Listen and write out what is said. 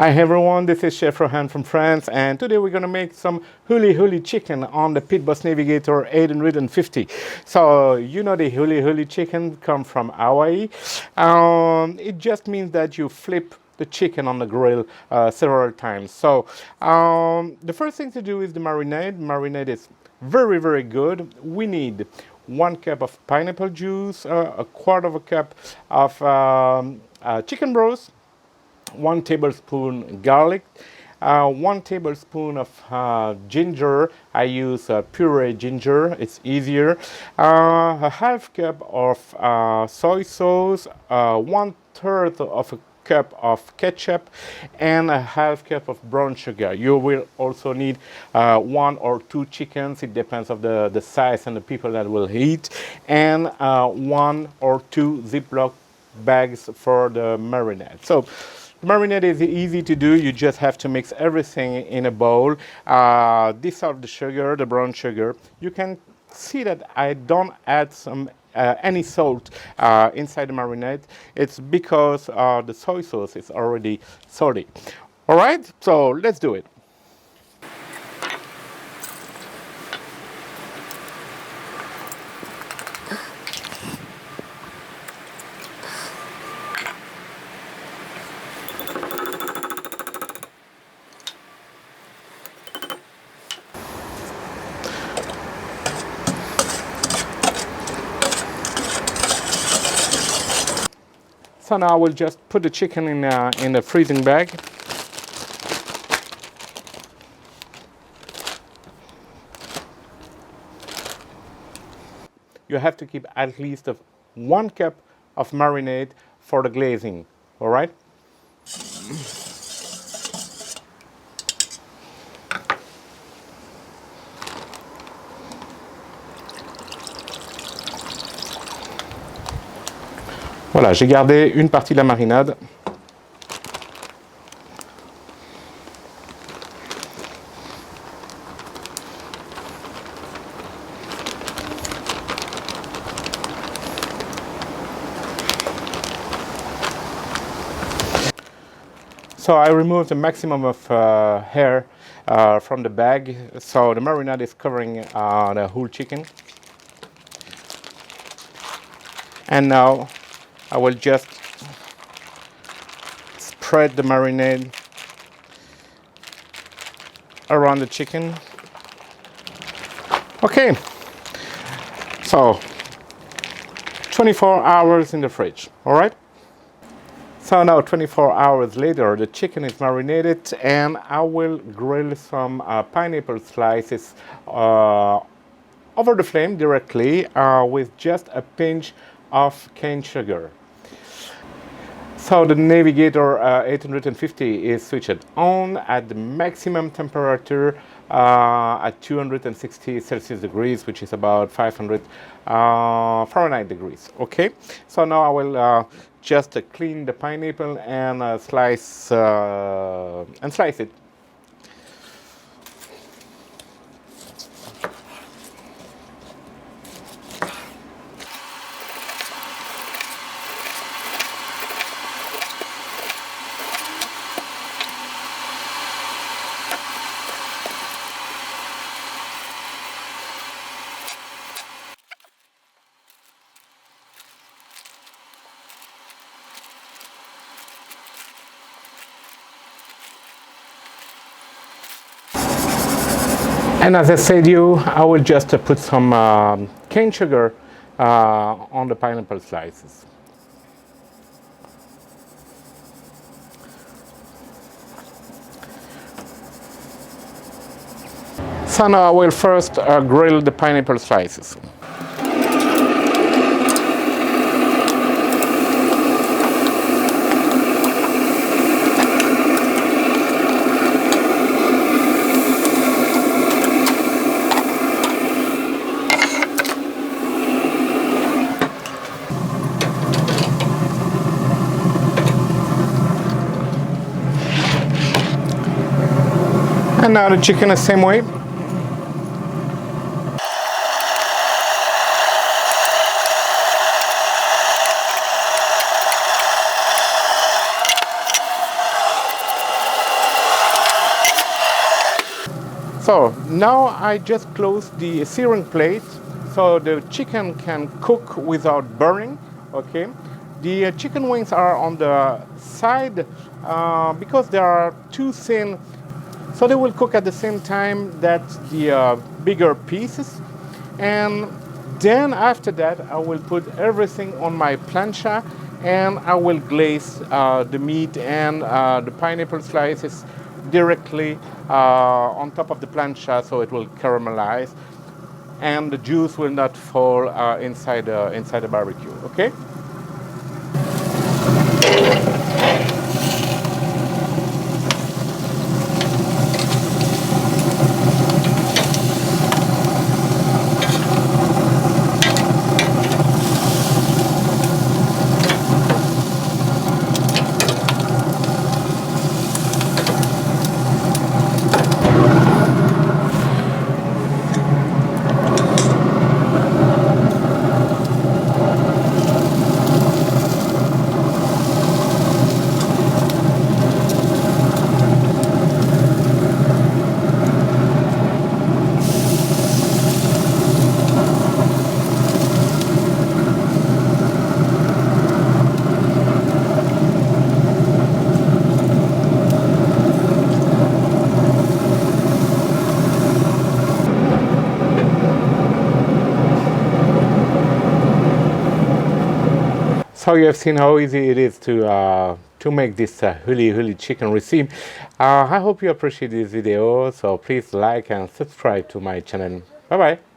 Hi everyone, this is Chef Rohan from France, and today we're gonna make some Huli-Huli chicken on the Pit Boss Navigator 850. So you know the Huli-Huli chicken come from Hawaii. It just means that you flip the chicken on the grill several times. So the first thing to do is the marinade. Marinade is very good. We need 1 cup of pineapple juice, a quarter of a cup of chicken broth, 1 tablespoon garlic, 1 tablespoon of ginger. I use puree ginger, it's easier. A half cup of soy sauce, 1/3 of a cup of ketchup, and a half cup of brown sugar. You will also need 1 or 2 chickens, it depends on the size and the people that will eat, and 1 or 2 Ziploc bags for the marinade. So the marinade is easy to do. You just have to mix everything in a bowl. Dissolve the sugar, the brown sugar. You can see that I don't add any salt inside the marinade. It's because the soy sauce is already salty. All right, so let's do it. So now I will just put the chicken in a freezing bag. You have to keep at least 1 cup of marinade for the glazing, all right? Voilà, j'ai gardé une partie de la marinade. So I removed the maximum of hair from the bag. So the marinade is covering the whole chicken. And now I will just spread the marinade around the chicken. Okay, so 24 hours in the fridge, all right? So now 24 hours later, the chicken is marinated, and I will grill some pineapple slices over the flame directly with just a pinch of cane sugar. So the Navigator 850 is switched on at the maximum temperature at 260 Celsius degrees, which is about 500 Fahrenheit degrees. Okay, so now I will just clean the pineapple and slice it. And as I said I will just put some cane sugar on the pineapple slices. So now I will first grill the pineapple slices. And now the chicken the same way. So now I just close the searing plate so the chicken can cook without burning. Okay, the chicken wings are on the side because they are too thin, so they will cook at the same time that the bigger pieces. And then after that I will put everything on my plancha and I will glaze the meat and the pineapple slices directly on top of the plancha, so it will caramelize and the juice will not fall inside the barbecue. Okay. So you have seen how easy it is to make this Huli-Huli chicken recipe. I hope you appreciate this video, so please like and subscribe to my channel. Bye bye.